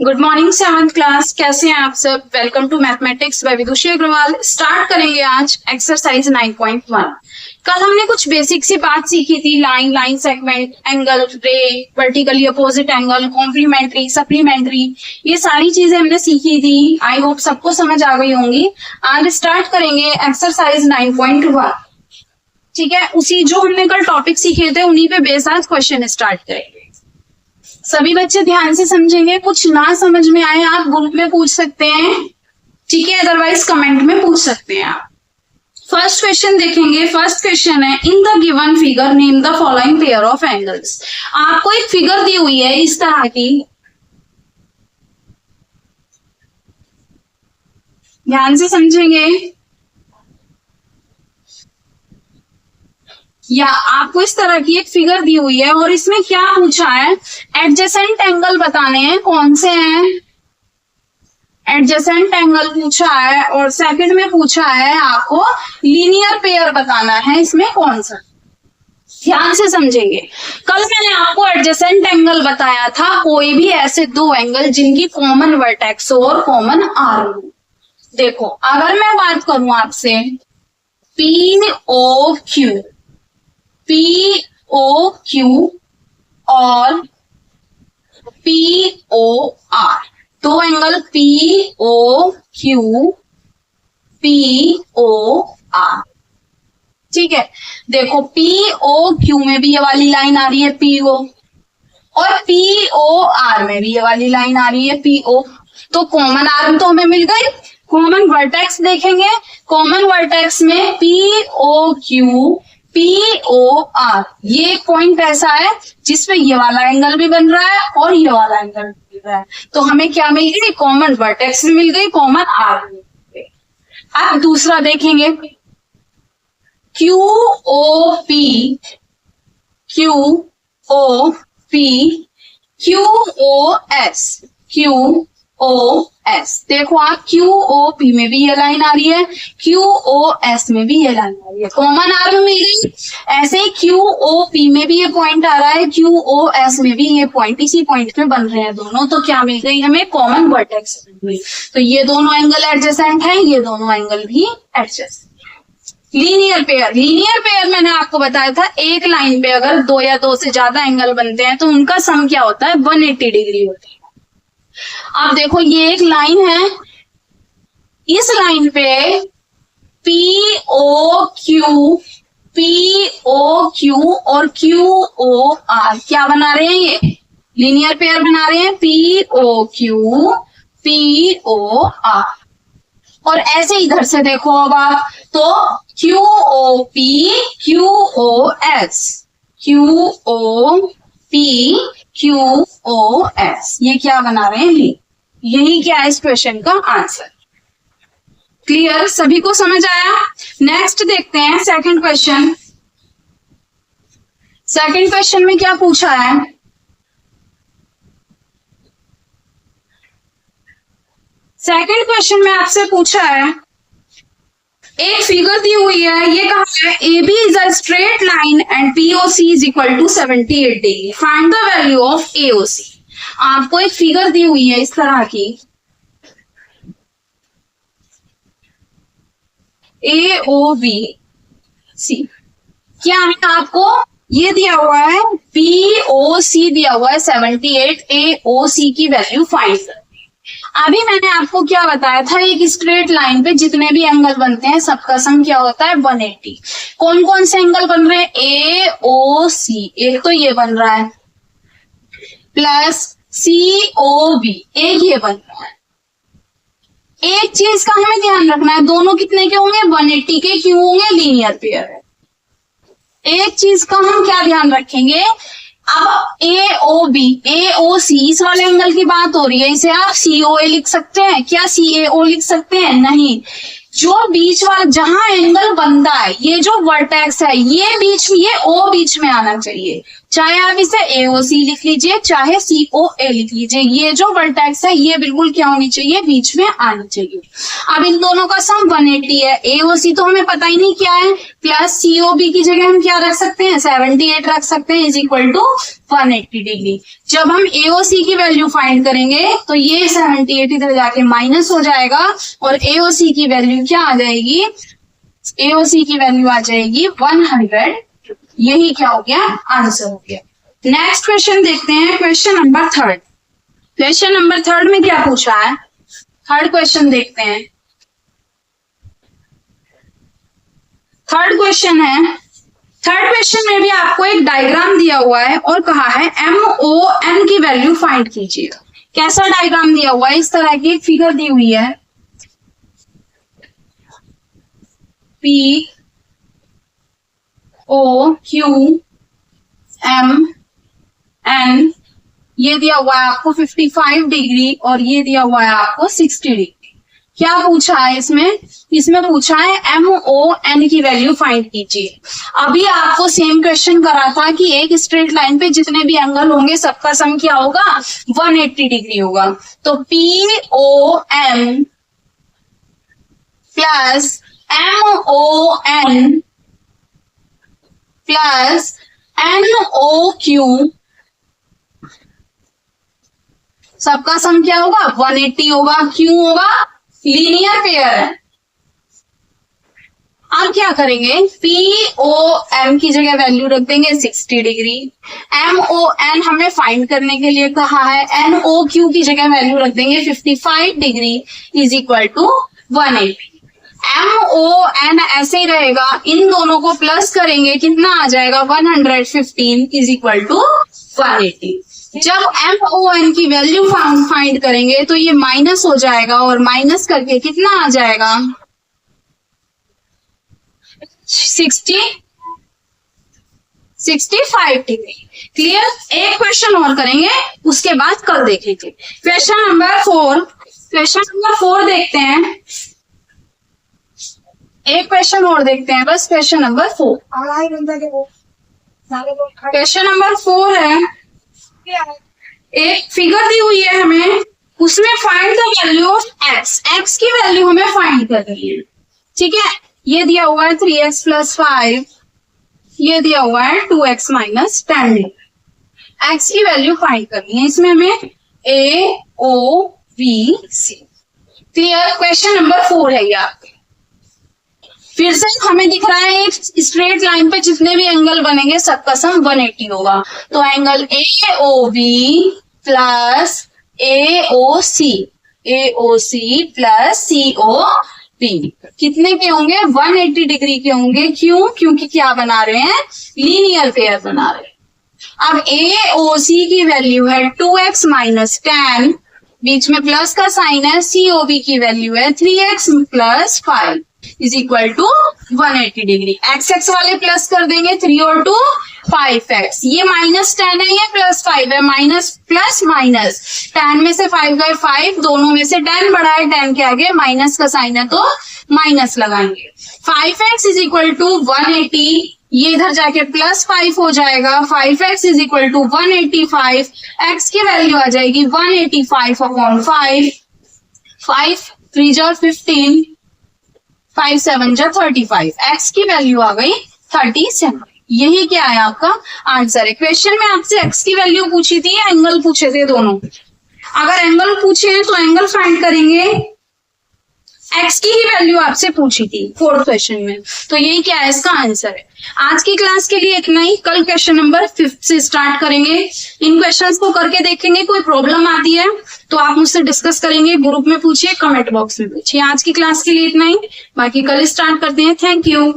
Good morning seventh class, कैसे हैं आप सब। Welcome to mathematics by Vidushi Agarwal. Start करेंगे आज एक्सरसाइज 9.1। कल हमने कुछ बेसिक सी बात सीखी थी, line, line segment, angle, ray, vertically opposite angle, complementary, supplementary, ये सारी चीजें हमने सीखी थी। आई होप सबको समझ आ गई होंगी। आज स्टार्ट करेंगे एक्सरसाइज 9.1। ठीक है, उसी जो हमने कल टॉपिक सीखे थे उन्हीं पे बेस आज क्वेश्चन स्टार्ट करेंगे। सभी बच्चे ध्यान से समझेंगे, कुछ ना समझ में आए आप ग्रुप में पूछ सकते हैं, ठीक है, अदरवाइज कमेंट में पूछ सकते हैं आप। फर्स्ट क्वेश्चन देखेंगे। फर्स्ट क्वेश्चन है, in the given figure name the following pair of angles. आपको एक फिगर दी हुई है इस तरह की, ध्यान से समझेंगे, या आपको इस तरह की एक फिगर दी हुई है और इसमें क्या पूछा है, एडजेसेंट एंगल बताने हैं। कौन से हैं? एडजेसेंट एंगल पूछा है और सेकंड में पूछा है आपको लीनियर पेयर बताना है, इसमें कौन सा। ध्यान से समझेंगे, कल मैंने आपको एडजेसेंट एंगल बताया था, कोई भी ऐसे दो एंगल जिनकी कॉमन वर्टेक्स हो और कॉमन आर्म हो। देखो, अगर मैं बात करूं आपसे POQ, POQ और POR, दो एंगल POQ, POR, ठीक है। देखो, POQ में भी ये वाली लाइन आ रही है PO और POR में भी ये वाली लाइन आ रही है PO, तो कॉमन आर्म तो हमें मिल गई। कॉमन वर्टेक्स देखेंगे, कॉमन वर्टेक्स में POQ, POR, ये पॉइंट ऐसा है जिसमें ये वाला एंगल भी बन रहा है और ये वाला एंगल भी बन रहा है, तो हमें क्या मिल गई, कॉमन वर्टेक्स भी मिल गई, कॉमन आर्म भी मिल गई। अब दूसरा देखेंगे, QOP, QOP, QOS, QOS। देखो आप, QOP में भी ये लाइन आ रही है, QOS में भी ये लाइन आ रही है, कॉमन आर्म मिल गई। ऐसे ही QOP में भी ये पॉइंट आ रहा है, QOS में भी ये पॉइंट, इसी पॉइंट में बन रहे हैं दोनों, तो क्या मिल गई हमें, कॉमन वर्टेक्स मिल गई। तो ये दोनों एंगल एडजेसेंट है, ये दोनों एंगल भी adjacent. Linear pair, linear pair मैंने आपको बताया था, एक लाइन पे अगर दो या दो से ज्यादा एंगल बनते हैं तो उनका सम क्या होता है, 180 डिग्री होता है। अब देखो, ये एक लाइन है, इस लाइन पे POQ, POQ और QOR क्या बना रहे हैं, ये लीनियर पेयर बना रहे हैं, POQ, POR। और ऐसे इधर से देखो अब आप, तो QOP, QOS, QOP, QOS, ये क्या बना रहे हैं, यही क्या है इस क्वेश्चन का आंसर। क्लियर, सभी को समझ आया। नेक्स्ट देखते हैं सेकंड क्वेश्चन। सेकंड क्वेश्चन में क्या पूछा है, सेकंड क्वेश्चन में आपसे पूछा है, एक फिगर दी हुई है, ये कहा है AB is a straight line and POC is equal to 78 degree, find the value of AOC। आपको एक फिगर दी हुई है इस तरह की, AOBC, क्या है, आपको ये दिया हुआ है, POC दिया हुआ है 78, AOC की वैल्यू फाइंड कर। अभी मैंने आपको क्या बताया था, एक स्ट्रेट लाइन पे जितने भी एंगल बनते हैं सबका सम क्या होता है, 180। कौन कौन से एंगल बन रहे हैं, AOC, एक तो ये बन रहा है, प्लस COB, एक ये बन रहा है। एक चीज का हमें ध्यान रखना है, दोनों कितने के होंगे, 180 के, क्यों होंगे, लीनियर पेयर है। एक चीज का हम क्या ध्यान रखेंगे, अब AOB, AOC, इस वाले एंगल की बात हो रही है, इसे आप COA लिख सकते हैं क्या, CAO लिख सकते हैं, नहीं। जो बीच वाला जहां एंगल बनता है, ये जो वर्टेक्स है, ये बीच में, ये O बीच में आना चाहिए, चाहे आप इसे AOC लिख लीजिए, चाहे COA लिख लीजिए, ये जो वर्टेक्स है ये बिल्कुल क्या होनी चाहिए, बीच में आनी चाहिए। अब इन दोनों का सम 180 है, AOC तो हमें पता ही नहीं क्या है, प्लस COB की जगह हम क्या रख सकते हैं, 78 रख सकते हैं, इज इक्वल टू 180 डिग्री। जब हम AOC की वैल्यू फाइंड करेंगे तो ये 78 इधर जाके माइनस हो जाएगा और AOC की वैल्यू क्या आ जाएगी, AOC की वैल्यू आ जाएगी 100। यही क्या हो गया, आंसर हो गया। नेक्स्ट क्वेश्चन देखते हैं, क्वेश्चन नंबर 3। क्वेश्चन नंबर 3 में क्या पूछा है, थर्ड क्वेश्चन देखते हैं। थर्ड क्वेश्चन है, थर्ड क्वेश्चन में भी आपको एक डायग्राम दिया हुआ है और कहा है MON की वैल्यू फाइंड कीजिएगा। कैसा डायग्राम दिया हुआ है, इस तरह की एक फिगर दी हुई है, POQMN, ये दिया हुआ है आपको 55 डिग्री और ये दिया हुआ है आपको 60 डिग्री। क्या पूछा है इसमें, इसमें पूछा है MON की वैल्यू फाइंड कीजिए। अभी आपको सेम क्वेश्चन करा था कि एक स्ट्रेट लाइन पे जितने भी एंगल होंगे सबका सम क्या होगा, 180 डिग्री होगा। तो POM plus MON plus NOQ सबका सम क्या होगा, 180 होगा। क्यों होगा, लीनियर पेयर है। अब क्या करेंगे, POM की जगह वैल्यू रख देंगे 60 डिग्री, MON हमें फाइंड करने के लिए कहा है, NOQ की जगह वैल्यू रख देंगे 55 degree is equal to 180। MON ऐसे ही रहेगा, इन दोनों को प्लस करेंगे कितना आ जाएगा, 115 इज इक्वल टू 180। जब MON की वैल्यू फाइंड करेंगे तो ये माइनस हो जाएगा और माइनस करके कितना आ जाएगा, 65 डिग्री। क्लियर। एक क्वेश्चन और करेंगे उसके बाद कल देखेंगे। क्वेश्चन नंबर 4, क्वेश्चन नंबर 4 देखते हैं, एक क्वेश्चन और देखते हैं बस, क्वेश्चन नंबर 4। क्वेश्चन नंबर 4 है, एक फिगर दी हुई है हमें, उसमें find the value of x, x की वैल्यू हमें फाइंड करनी है। ठीक है, ये दिया हुआ है 3x + 5, ये दिया हुआ है 2x - 10। x की वैल्यू फाइंड करनी है, इसमें हमें AOBC। क्लियर। क्वेश्चन नंबर 4 है ये आपके। फिर से हमें दिख रहा है एक स्ट्रेट लाइन पे जितने भी एंगल बनेंगे सबका सम 180 होगा। तो angle AOB plus AOC, AOC plus COB कितने के होंगे, 180 डिग्री के होंगे। क्यों, क्योंकि क्या बना रहे हैं, लीनियर पेयर बना रहे हैं। अब AOC की वैल्यू है 2x - 10, बीच में प्लस का साइन है, COB की वैल्यू है 3x + 5 is equal to 180 degree. x वाले प्लस कर देंगे, 3 और 2 5x, ये -10 है, ये +5 है, माइनस प्लस माइनस, 10 में से 5 गए 5, दोनों में से 10 बढ़ा है, 10 के आगे माइनस का साइन है तो माइनस लगाएंगे। 5x इज इक्वल टू 180, ये इधर जाके +5 हो जाएगा, 5x is equal to 185, x की वैल्यू आ जाएगी 185/5, 5 3 जा 15, 5 7 जा 35, x की वैल्यू आ गई 37। यही क्या है आपका आंसर है। क्वेश्चन में आपसे x की वैल्यू पूछी थी, एंगल पूछे थे दोनों। अगर एंगल पूछे हैं तो एंगल फाइंड करेंगे, x की ही वैल्यू आपसे पूछी थी 4th क्वेश्चन में, तो यही क्या है, इसका आंसर है। आज की क्लास के लिए इतना ही, कल क्वेश्चन नंबर 5 से स्टार्ट करेंगे। इन क्वेश्चंस को करके देखेंगे, कोई प्रॉब्लम आती है तो आप मुझसे डिस्कस करेंगे, ग्रुप में पूछिए, कमेंट बॉक्स में पूछिए। आज की क्लास के लिए इतना ही, बाकी कल स्टार्ट करते हैं। Thank you.